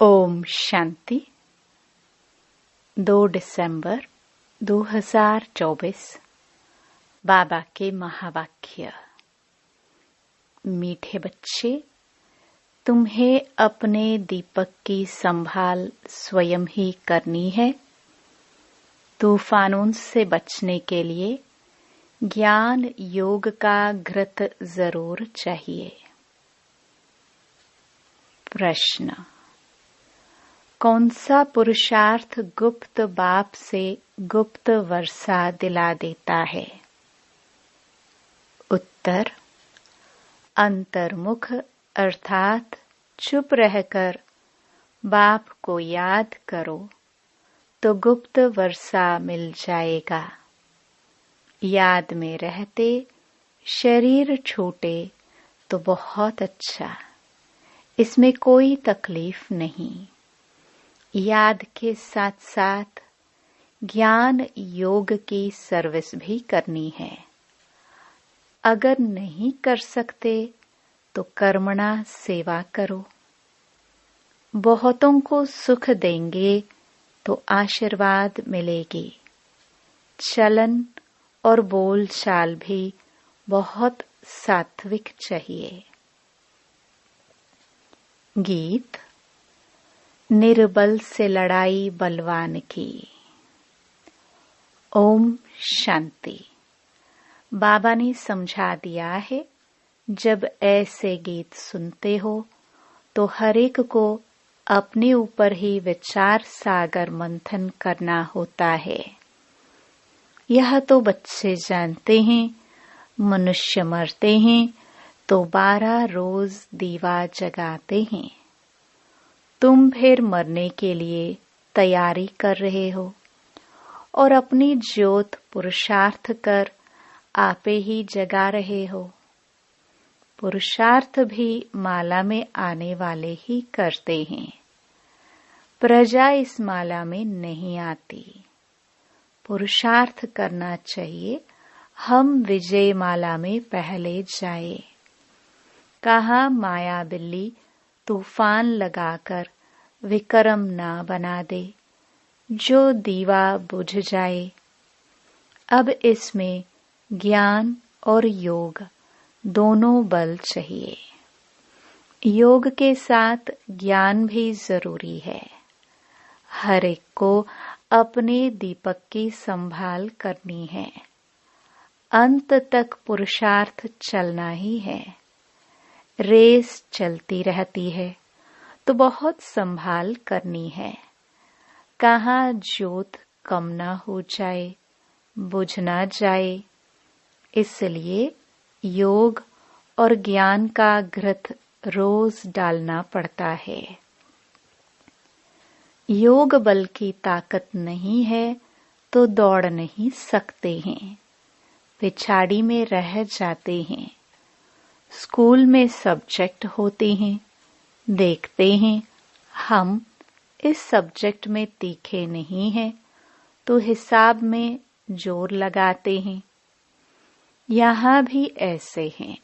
ओम शांति। 2 दिसंबर 2024। बाबा के महावाक्य। मीठे बच्चे, तुम्हें अपने दीपक की संभाल स्वयं ही करनी है। तूफानों से बचने के लिए ज्ञान योग का घृत जरूर चाहिए। प्रश्न: कौन सा पुरुषार्थ गुप्त बाप से गुप्त वर्षा दिला देता है? उत्तर: अंतर्मुख अर्थात चुप रहकर बाप को याद करो तो गुप्त वर्षा मिल जाएगा। याद में रहते शरीर छूटे तो बहुत अच्छा, इसमें कोई तकलीफ नहीं। याद के साथ साथ ज्ञान योग की सर्विस भी करनी है। अगर नहीं कर सकते तो कर्मणा सेवा करो। बहुतों को सुख देंगे तो आशीर्वाद मिलेगी। चलन और बोलचाल भी बहुत सात्विक चाहिए। गीत। निर्बल से लड़ाई बलवान की। ओम शांति। बाबा ने समझा दिया है, जब ऐसे गीत सुनते हो तो हर एक को अपने ऊपर ही विचार सागर मंथन करना होता है। यह तो बच्चे जानते हैं, मनुष्य मरते हैं तो 12 रोज दीवा जगाते हैं। तुम फिर मरने के लिए तैयारी कर रहे हो और अपनी ज्योत पुरुषार्थ कर आपे ही जगा रहे हो। पुरुषार्थ भी माला में आने वाले ही करते हैं। प्रजा इस माला में नहीं आती। पुरुषार्थ करना चाहिए हम विजय माला में पहले जाए। कहा माया बिल्ली तूफान लगाकर विक्रम ना बना दे जो दीवा बुझ जाए। अब इसमें ज्ञान और योग दोनों बल चाहिए। योग के साथ ज्ञान भी जरूरी है। हर एक को अपने दीपक की संभाल करनी है। अंत तक पुरुषार्थ चलना ही है। रेस चलती रहती है तो बहुत संभाल करनी है। कहाँ ज्योत कम ना हो जाए, बुझ ना जाए। इसलिए योग और ज्ञान का घृत रोज डालना पड़ता है। योग बल की ताकत नहीं है तो दौड़ नहीं सकते हैं, पिछाड़ी में रह जाते हैं। स्कूल में सब्जेक्ट होते हैं, देखते हैं हम इस सब्जेक्ट में तीखे नहीं हैं तो हिसाब में जोर लगाते हैं। यहाँ भी ऐसे हैं।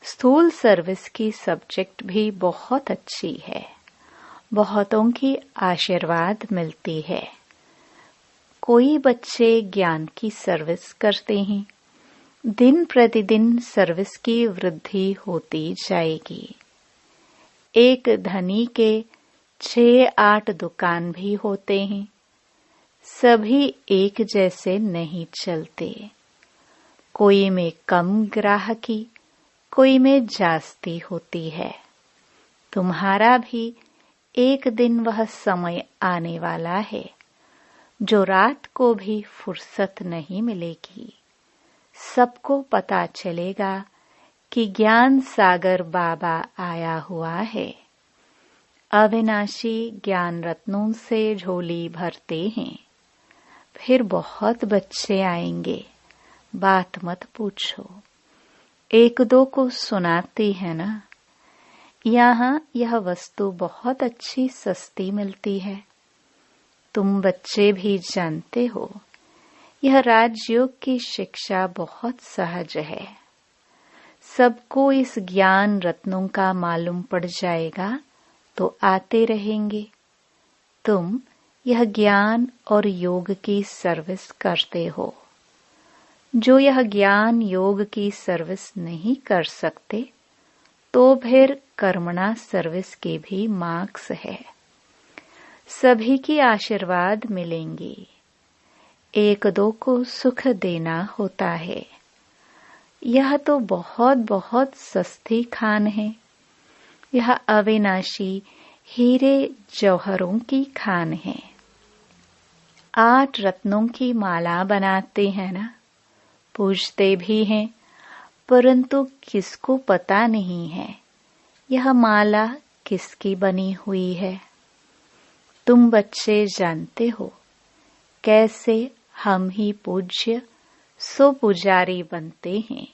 स्थूल सर्विस की सब्जेक्ट भी बहुत अच्छी है। बहुतों की आशीर्वाद मिलती है। कोई बच्चे ज्ञान की सर्विस करते हैं। दिन प्रतिदिन सर्विस की वृद्धि होती जाएगी। एक धनी के 6-8 दुकान भी होते हैं। सभी एक जैसे नहीं चलते। कोई में कम ग्राहकी, कोई में जास्ती होती है। तुम्हारा भी एक दिन वह समय आने वाला है जो रात को भी फुर्सत नहीं मिलेगी। सबको पता चलेगा कि ज्ञान सागर बाबा आया हुआ है। अविनाशी ज्ञान रत्नों से झोली भरते हैं। फिर बहुत बच्चे आएंगे, बात मत पूछो। 1-2 को सुनाती है ना। यहाँ यह वस्तु बहुत अच्छी सस्ती मिलती है। तुम बच्चे भी जानते हो, यह राजयोग की शिक्षा बहुत सहज है। सबको इस ज्ञान रत्नों का मालूम पड़ जाएगा तो आते रहेंगे। तुम यह ज्ञान और योग की सर्विस करते हो। जो यह ज्ञान योग की सर्विस नहीं कर सकते, तो फिर कर्मणा सर्विस के भी मार्क्स है। सभी की आशीर्वाद मिलेंगे। एक दो को सुख देना होता है। यह तो बहुत बहुत सस्ती खान है। यह अविनाशी हीरे जौहरों की खान है। 8 रत्नों की माला बनाते हैं ना, पूजते भी हैं, परंतु किसको पता नहीं है यह माला किसकी बनी हुई है। तुम बच्चे जानते हो कैसे हम ही पूज्य सो पुजारी बनते हैं।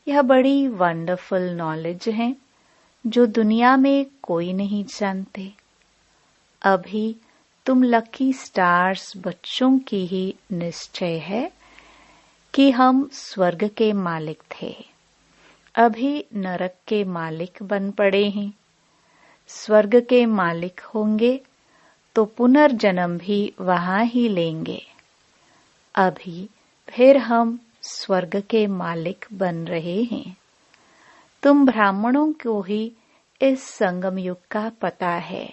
यह बड़ी वंडरफुल नॉलेज है जो दुनिया में कोई नहीं जानते। अभी तुम लकी स्टार्स बच्चों की ही निश्चय है कि हम स्वर्ग के मालिक थे, अभी नरक के मालिक बन पड़े हैं। स्वर्ग के मालिक होंगे तो पुनर्जन्म भी वहां ही लेंगे। अभी फिर हम स्वर्ग के मालिक बन रहे हैं। तुम ब्राह्मणों को ही इस संगम युग का पता है।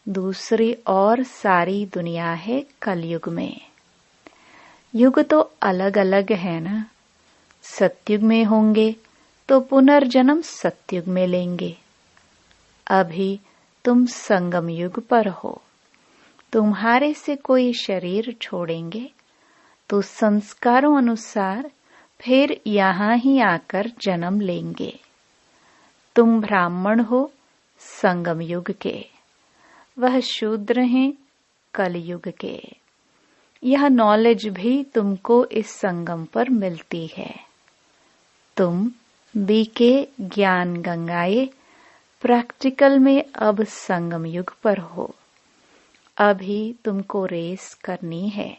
दूसरी और सारी दुनिया है कलयुग में। युग तो अलग अलग है ना। सतयुग में होंगे तो पुनर्जन्म सतयुग में लेंगे। अभी तुम संगम युग पर हो। तुम्हारे से कोई शरीर छोड़ेंगे तो संस्कारों अनुसार फिर यहाँ ही आकर जन्म लेंगे। तुम ब्राह्मण हो संगम युग के, वह शूद्र हैं कलयुग के। यह नॉलेज भी तुमको इस संगम पर मिलती है। तुम बीके ज्ञान गंगाए प्रैक्टिकल में अब संगम युग पर हो। अभी तुमको रेस करनी है,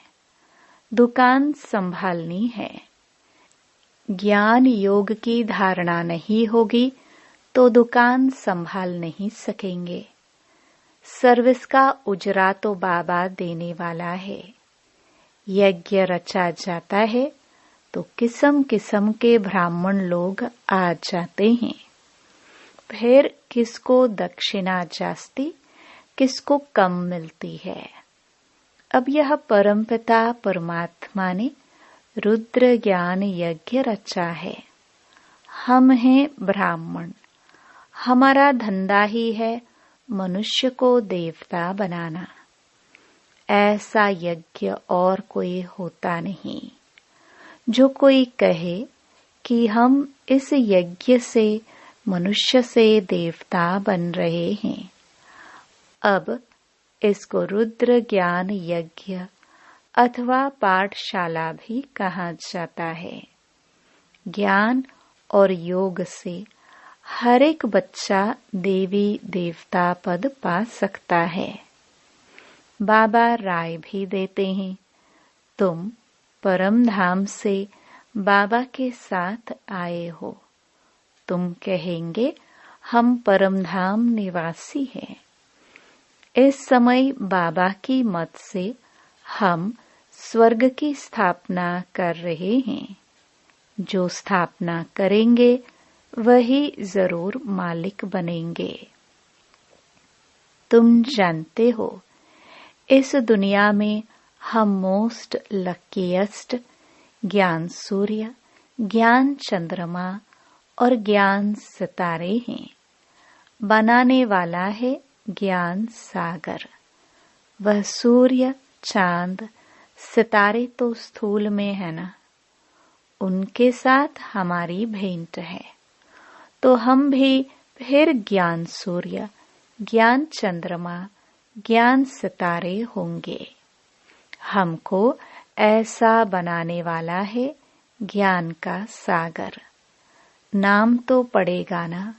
दुकान संभालनी है। ज्ञान योग की धारणा नहीं होगी तो दुकान संभाल नहीं सकेंगे। सर्विस का उजरा तो बाबा देने वाला है। यज्ञ रचा जाता है तो किस्म किस्म के ब्राह्मण लोग आ जाते हैं। फिर किसको दक्षिणा जास्ती, किसको कम मिलती है। अब यह परमपिता परमात्मा ने रुद्र ज्ञान यज्ञ रचा है। हम हैं ब्राह्मण। हमारा धंधा ही है मनुष्य को देवता बनाना। ऐसा यज्ञ और कोई होता नहीं। जो कोई कहे कि हम इस यज्ञ से मनुष्य से देवता बन रहे हैं, अब इसको रुद्र ज्ञान यज्ञ अथवा पाठशाला भी कहा जाता है। ज्ञान और योग से हर एक बच्चा देवी देवता पद पा सकता है। बाबा राय भी देते हैं, तुम परम धाम से बाबा के साथ आए हो। तुम कहेंगे हम परम धाम निवासी हैं। इस समय बाबा की मत से हम स्वर्ग की स्थापना कर रहे हैं। जो स्थापना करेंगे वही जरूर मालिक बनेंगे। तुम जानते हो इस दुनिया में हम मोस्ट लकीएस्ट ज्ञान सूर्य, ज्ञान चंद्रमा और ज्ञान सितारे हैं। बनाने वाला है ज्ञान सागर। वह सूर्य, चांद, सितारे तो स्थूल में है ना, उनके साथ हमारी भेंट है। तो हम भी फिर ज्ञान सूर्य, ज्ञान चंद्रमा, ज्ञान सितारे होंगे। हमको ऐसा बनाने वाला है ज्ञान का सागर। नाम तो पड़ेगा ना,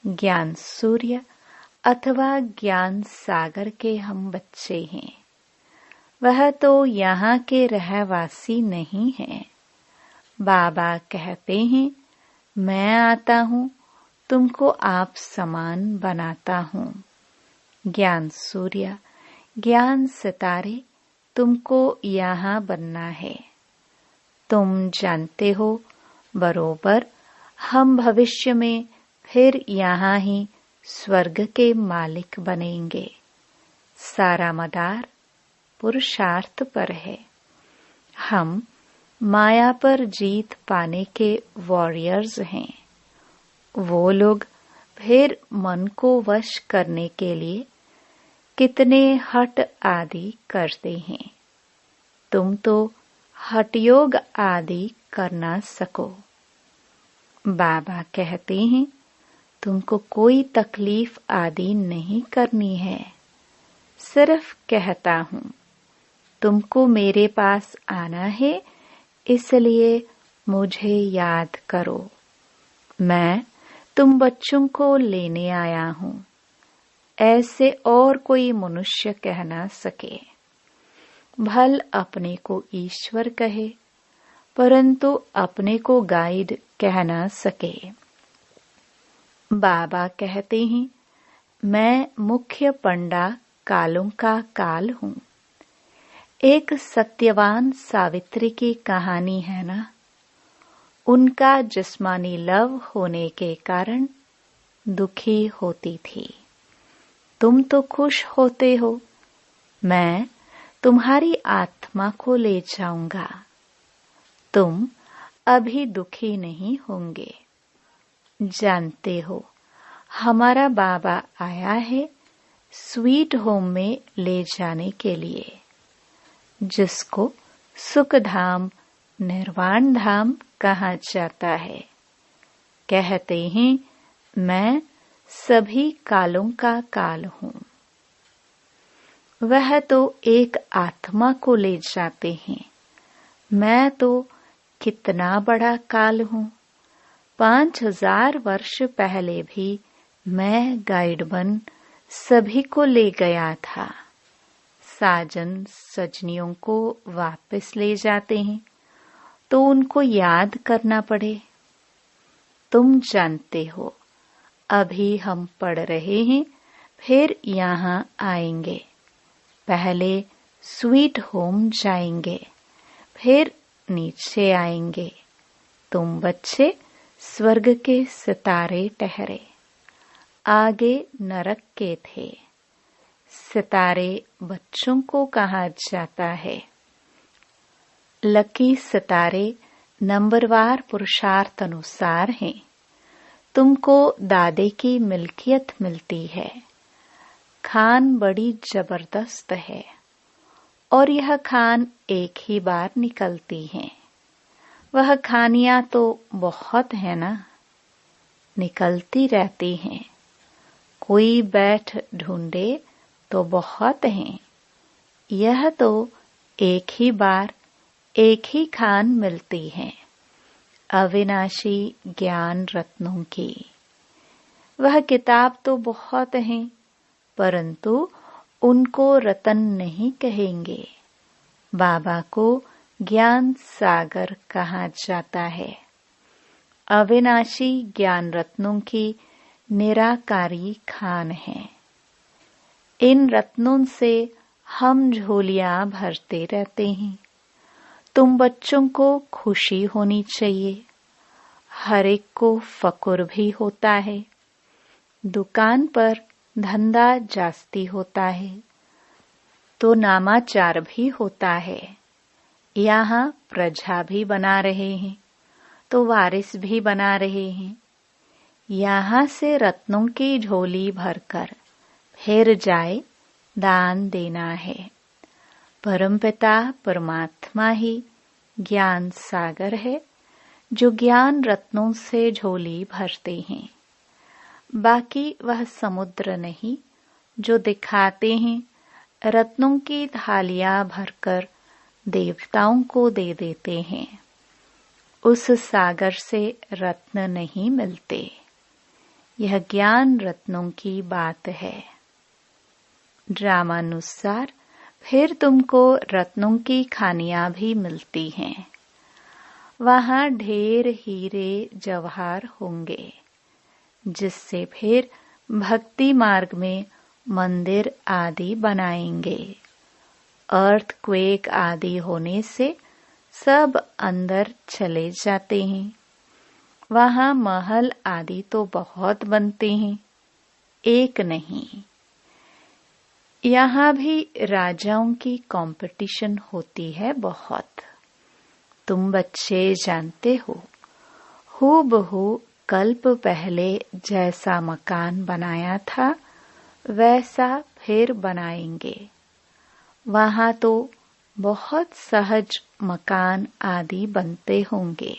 ज्ञान सूर्य अथवा ज्ञान सागर के हम बच्चे हैं। वह तो यहाँ के रहवासी नहीं हैं। बाबा कहते हैं मैं आता हूँ तुमको आप समान बनाता हूँ। ज्ञान सूर्य, ज्ञान सितारे, तुमको यहाँ बनना है। तुम जानते हो बरोबर हम भविष्य में फिर यहाँ ही स्वर्ग के मालिक बनेंगे। सारा मदार पुरुषार्थ पर है। हम माया पर जीत पाने के वॉरियर्स हैं। वो लोग फिर मन को वश करने के लिए कितने हट आदि करते हैं। तुम तो हठ योग आदि कर ना सको। बाबा कहते हैं तुमको कोई तकलीफ आदि नहीं करनी है। सिर्फ कहता हूँ तुमको मेरे पास आना है, इसलिए मुझे याद करो। मैं तुम बच्चों को लेने आया हूँ। ऐसे और कोई मनुष्य कह ना सके। भल अपने को ईश्वर कहे, परंतु अपने को गाइड कह ना सके। बाबा कहते हैं मैं मुख्य पंडा कालों का काल हूँ। एक सत्यवान सावित्री की कहानी है ना। उनका जिस्मानी लव होने के कारण दुखी होती थी। तुम तो खुश होते हो। मैं तुम्हारी आत्मा को ले जाऊंगा। तुम अभी दुखी नहीं होंगे। जानते हो हमारा बाबा आया है स्वीट होम में ले जाने के लिए, जिसको सुख धाम निर्वाण धाम कहा जाता है। कहते हैं मैं सभी कालों का काल हूँ। वह तो एक आत्मा को ले जाते हैं। मैं तो कितना बड़ा काल हूँ। 5000 वर्ष पहले भी मैं गाइड बन सभी को ले गया था। साजन सजनियों को वापस ले जाते हैं तो उनको याद करना पड़े। तुम जानते हो अभी हम पढ़ रहे हैं, फिर यहाँ आएंगे। पहले स्वीट होम जाएंगे, फिर नीचे आएंगे। तुम बच्चे स्वर्ग के सितारे ठहरे। आगे नरक के थे। सितारे बच्चों को कहा जाता है। लकी सितारे नंबरवार पुरुषार्थ अनुसार हैं। तुमको दादे की मिल्कियत मिलती है। खान बड़ी जबरदस्त है और यह खान एक ही बार निकलती है। वह खानियां तो बहुत है ना, निकलती रहती हैं। कोई बैठ ढूंढे तो बहुत हैं। यह तो एक ही बार एक ही खान मिलती है, अविनाशी ज्ञान रत्नों की। वह किताब तो बहुत हैं, परंतु उनको रतन नहीं कहेंगे। बाबा को ज्ञान सागर कहा जाता है। अविनाशी ज्ञान रत्नों की निराकारी खान है। इन रत्नों से हम झोलियां भरते रहते हैं। तुम बच्चों को खुशी होनी चाहिए। हर एक को फकुर भी होता है। दुकान पर धंधा जास्ती होता है तो नामाचार भी होता है। यहाँ प्रजा भी बना रहे हैं तो वारिस भी बना रहे हैं। यहाँ से रत्नों की झोली भरकर फिर जाए दान देना है। परमपिता परमात्मा ही ज्ञान सागर है, जो ज्ञान रत्नों से झोली भरते हैं। बाकी वह समुद्र नहीं जो दिखाते हैं। रत्नों की थालियां भरकर देवताओं को दे देते हैं। उस सागर से रत्न नहीं मिलते। यह ज्ञान रत्नों की बात है। ड्रामानुसार फिर तुमको रत्नों की खानियां भी मिलती हैं। वहां ढेर हीरे जवाहर होंगे। जिससे फिर भक्ति मार्ग में मंदिर आदि बनाएंगे। अर्थक्वेक आदि होने से सब अंदर चले जाते हैं। वहाँ महल आदि तो बहुत बनते हैं, एक नहीं। यहाँ भी राजाओं की कंपटीशन होती है बहुत। तुम बच्चे जानते हो, हूबहू कल्प पहले जैसा मकान बनाया था वैसा फिर बनाएंगे। वहाँ तो बहुत सहज मकान आदि बनते होंगे।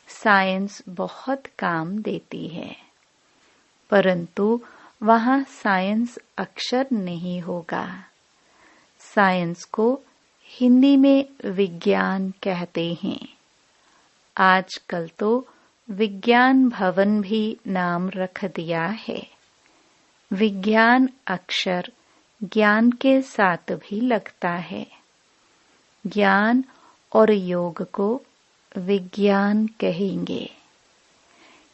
साइंस बहुत काम देती है, परंतु वहाँ साइंस अक्षर नहीं होगा। साइंस को हिंदी में विज्ञान कहते हैं। आजकल तो विज्ञान भवन भी नाम रख दिया है। विज्ञान अक्षर ज्ञान के साथ भी लगता है। ज्ञान और योग को विज्ञान कहेंगे।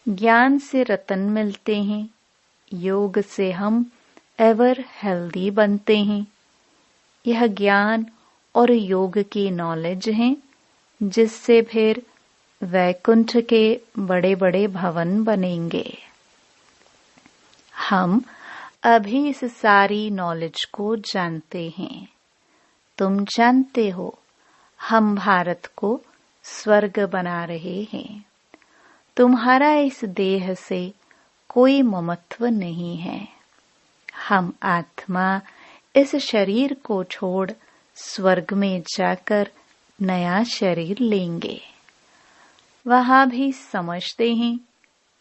ज्ञान से रतन मिलते हैं, योग से हम एवर हेल्दी बनते हैं। यह ज्ञान और योग की नॉलेज है, जिससे फिर वैकुंठ के बड़े बड़े भवन बनेंगे। हम अभी इस सारी नॉलेज को जानते हैं। तुम जानते हो, हम भारत को स्वर्ग बना रहे हैं। तुम्हारा इस देह से कोई ममत्व नहीं है। हम आत्मा इस शरीर को छोड़ स्वर्ग में जाकर नया शरीर लेंगे। वहाँ भी समझते हैं,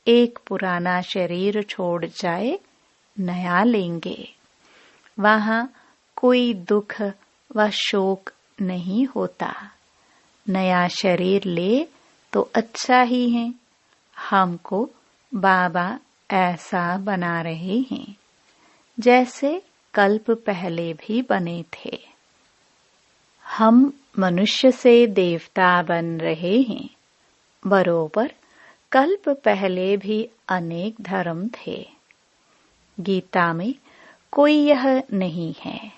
एक पुराना शरीर छोड़ जाए नया लेंगे। वहाँ कोई दुख व शोक नहीं होता। नया शरीर ले तो अच्छा ही है। हमको बाबा ऐसा बना रहे हैं जैसे कल्प पहले भी बने थे। हम मनुष्य से देवता बन रहे हैं। बरोबर कल्प पहले भी अनेक धर्म थे। गीता में कोई यह नहीं है।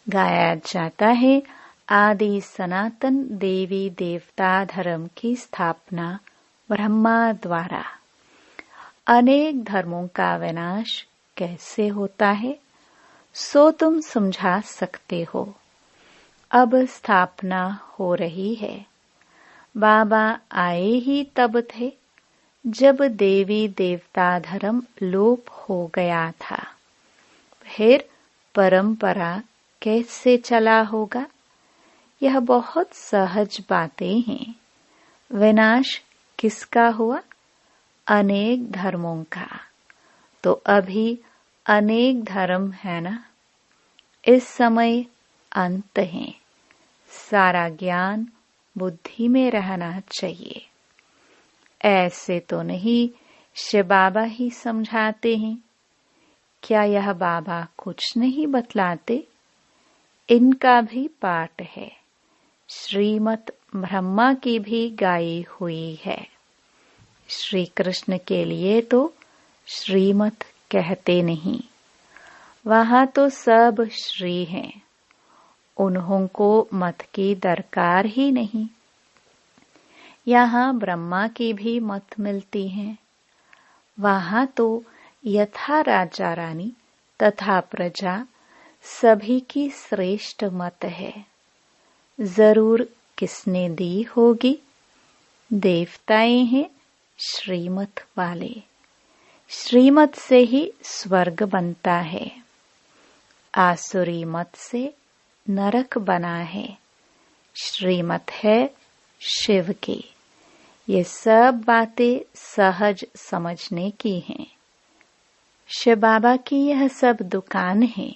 गाया जाता है, आदि सनातन देवी देवता धर्म की स्थापना ब्रह्मा द्वारा। अनेक धर्मों का विनाश कैसे होता है, सो तुम समझा सकते हो। अब स्थापना हो रही है। बाबा आए ही तब थे जब देवी देवता धर्म लोप हो गया था। फिर परंपरा कैसे चला होगा? यह बहुत सहज बातें हैं। विनाश किसका हुआ? अनेक धर्मों का। तो अभी अनेक धर्म है ना। इस समय अंत है। सारा ज्ञान बुद्धि में रहना चाहिए। ऐसे तो नहीं शिव बाबा ही समझाते हैं। क्या यह बाबा कुछ नहीं बतलाते? इनका भी पाठ है। श्रीमत ब्रह्मा की भी गाई हुई है। श्री कृष्ण के लिए तो श्रीमत कहते नहीं। वहाँ तो सब श्री हैं। उन्हों को मत की दरकार ही नहीं। यहाँ ब्रह्मा की भी मत मिलती है। वहाँ तो यथा राजा रानी तथा प्रजा सभी की श्रेष्ठ मत है। जरूर किसने दी होगी? देवताएं हैं श्रीमत वाले। श्रीमत से ही स्वर्ग बनता है। आसुरी मत से नरक बना है। श्रीमत है शिव की। ये सब बातें सहज समझने की हैं। शिव बाबा की यह सब दुकान है।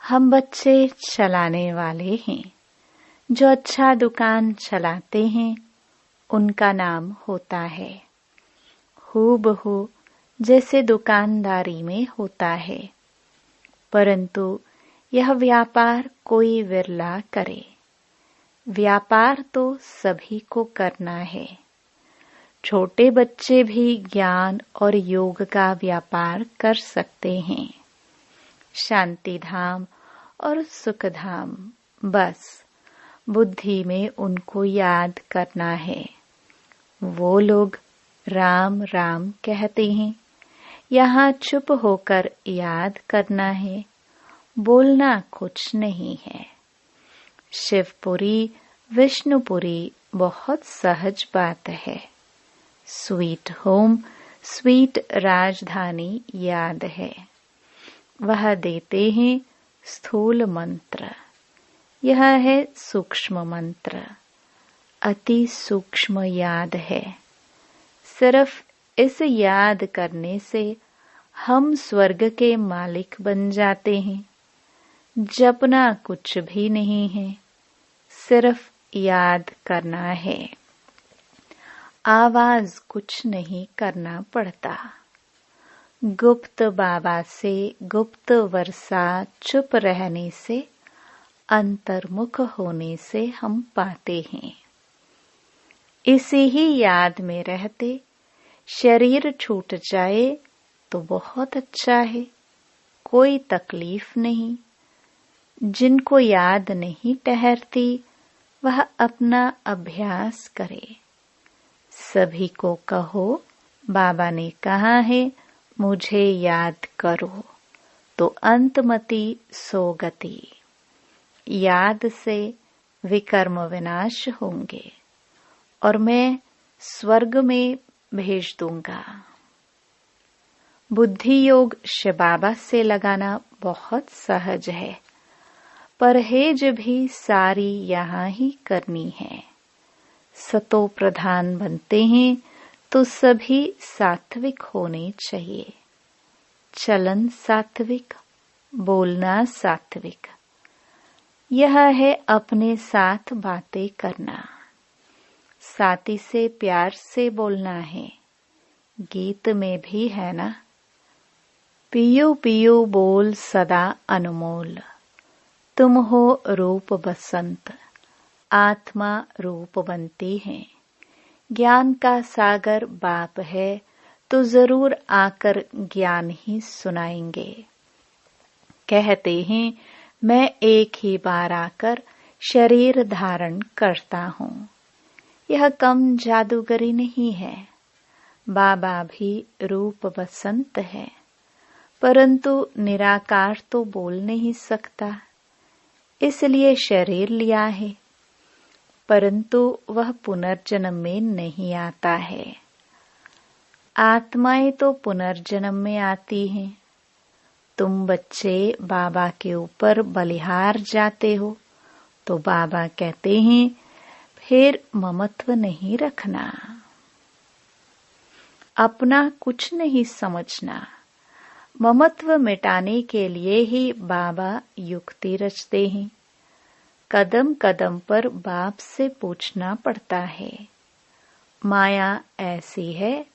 हम बच्चे चलाने वाले हैं। जो अच्छा दुकान चलाते हैं उनका नाम होता है। हूबहू जैसे दुकानदारी में होता है, परंतु यह व्यापार कोई विरला करे। व्यापार तो सभी को करना है। छोटे बच्चे भी ज्ञान और योग का व्यापार कर सकते हैं। शांति धाम और सुख धाम, बस बुद्धि में उनको याद करना है। वो लोग राम राम कहते हैं, यहाँ चुप होकर याद करना है, बोलना कुछ नहीं है। शिवपुरी विष्णुपुरी बहुत सहज बात है। स्वीट होम, स्वीट राजधानी याद है। वह देते हैं स्थूल मंत्र, यह है सूक्ष्म मंत्र, अति सूक्ष्म याद है। सिर्फ इस याद करने से हम स्वर्ग के मालिक बन जाते हैं। जपना कुछ भी नहीं है, सिर्फ याद करना है। आवाज कुछ नहीं करना पड़ता। गुप्त बाबा से गुप्त वर्षा चुप रहने से, अंतर्मुख होने से हम पाते हैं। इसी ही याद में रहते शरीर छूट जाए तो बहुत अच्छा है, कोई तकलीफ नहीं। जिनको याद नहीं ठहरती वह अपना अभ्यास करे। सभी को कहो, बाबा ने कहा है मुझे याद करो तो अंतमति सोगति। याद से विकर्म विनाश होंगे और मैं स्वर्ग में भेज दूंगा। बुद्धि योग शिव बाबा से लगाना बहुत सहज है। परहेज भी सारी यहाँ ही करनी है। सतो प्रधान बनते हैं तो सभी सात्विक होने चाहिए। चलन सात्विक, बोलना सात्विक। यह है अपने साथ बातें करना। साथी से प्यार से बोलना है। गीत में भी है ना, पियो पियो बोल सदा अनमोल। तुम हो रूप बसंत, आत्मा रूप बनती है। ज्ञान का सागर बाप है तो जरूर आकर ज्ञान ही सुनाएंगे। कहते हैं मैं एक ही बार आकर शरीर धारण करता हूँ। यह कम जादूगरी नहीं है। बाबा भी रूप बसंत है, परंतु निराकार तो बोल नहीं सकता, इसलिए शरीर लिया है। परंतु वह पुनर्जन्म में नहीं आता है। आत्माएं तो पुनर्जन्म में आती हैं। तुम बच्चे बाबा के ऊपर बलिहार जाते हो तो बाबा कहते हैं फिर ममत्व नहीं रखना, अपना कुछ नहीं समझना। ममत्व मिटाने के लिए ही बाबा युक्ति रचते हैं। कदम कदम पर बाप से पूछना पड़ता है। माया ऐसी है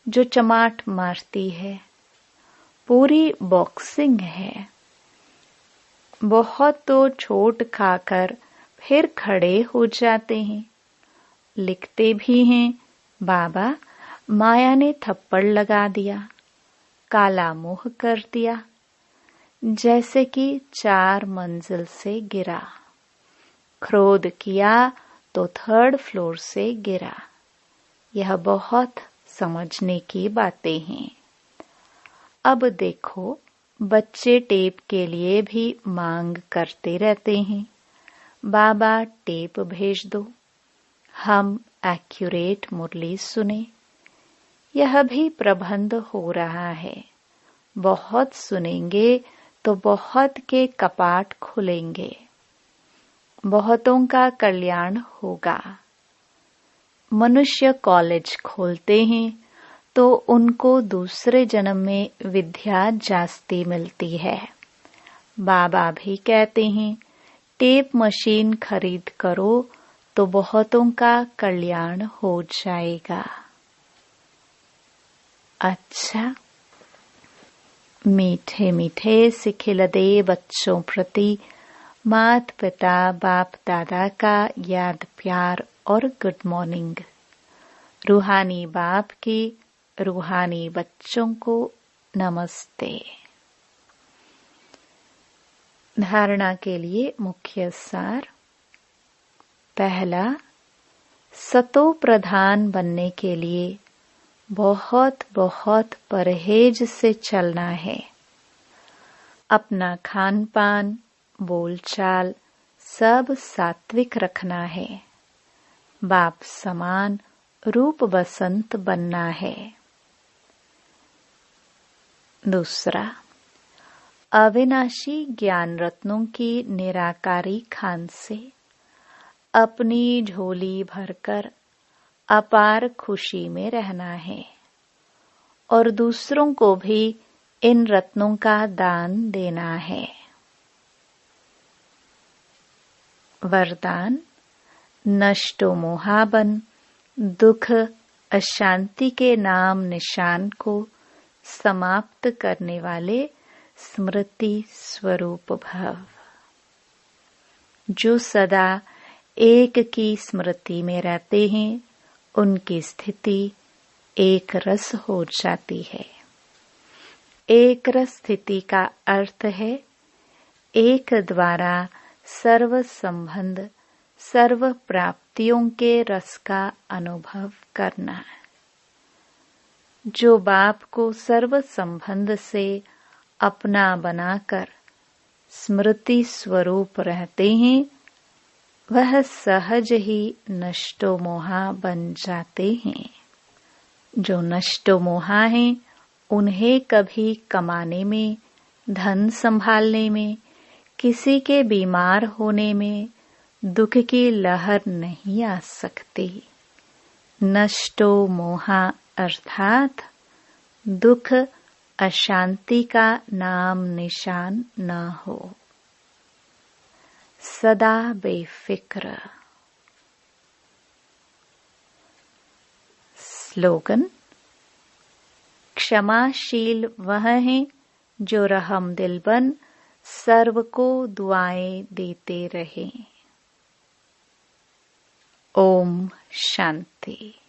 जो चमाट मारती है, पूरी बॉक्सिंग है। बहुत तो चोट खाकर फिर खड़े हो जाते हैं। लिखते भी हैं बाबा माया ने थप्पड़ लगा दिया, काला मुंह कर दिया, जैसे कि 4 मंजिल से गिरा। क्रोध किया तो 3rd फ्लोर से गिरा। यह बहुत समझने की बातें हैं। अब देखो बच्चे टेप के लिए भी मांग करते रहते हैं। बाबा टेप भेज दो, हम एक्यूरेट मुरली सुने। यह भी प्रबंध हो रहा है। बहुत सुनेंगे तो बहुत के कपाट खुलेंगे, बहुतों का कल्याण होगा। मनुष्य कॉलेज खोलते हैं तो उनको दूसरे जन्म में विद्या जास्ती मिलती है। बाबा भी कहते हैं टेप मशीन खरीद करो तो बहुतों का कल्याण हो जाएगा। अच्छा, मीठे मीठे सिखिलदे बच्चों प्रति मात पिता बाप दादा का याद प्यार और गुड मॉर्निंग। रूहानी बाप के रूहानी बच्चों को नमस्ते। धारणा के लिए मुख्य सार। पहला, सतो प्रधान बनने के लिए बहुत बहुत परहेज से चलना है। अपना खान पान, बोलचाल सब सात्विक रखना है। बाप समान रूप बसंत बनना है। दूसरा, अविनाशी ज्ञान रत्नों की निराकारी खान से अपनी झोली भरकर अपार खुशी में रहना है और दूसरों को भी इन रत्नों का दान देना है। वरदान, नष्टो मोहाबन दुख अशांति के नाम निशान को समाप्त करने वाले स्मृति स्वरूप भव। जो सदा एक की स्मृति में रहते हैं, उनकी स्थिति एक रस हो जाती है। एक रस स्थिति का अर्थ है एक द्वारा सर्व संबंध, सर्व प्राप्तियों के रस का अनुभव करना। जो बाप को सर्व संबंध से अपना बनाकर स्मृति स्वरूप रहते हैं, वह सहज ही नष्टो मोहा बन जाते हैं। जो नष्टो मोहा हैं, उन्हें कभी कमाने में, धन संभालने में, किसी के बीमार होने में दुख की लहर नहीं आ सकती। नष्टो मोहा अर्थात दुख अशांति का नाम निशान न हो। सदा बेफिक्र। स्लोगन, क्षमाशील वह है जो रहम दिल बन सर्व को दुआएं देते रहे। ओम शांति।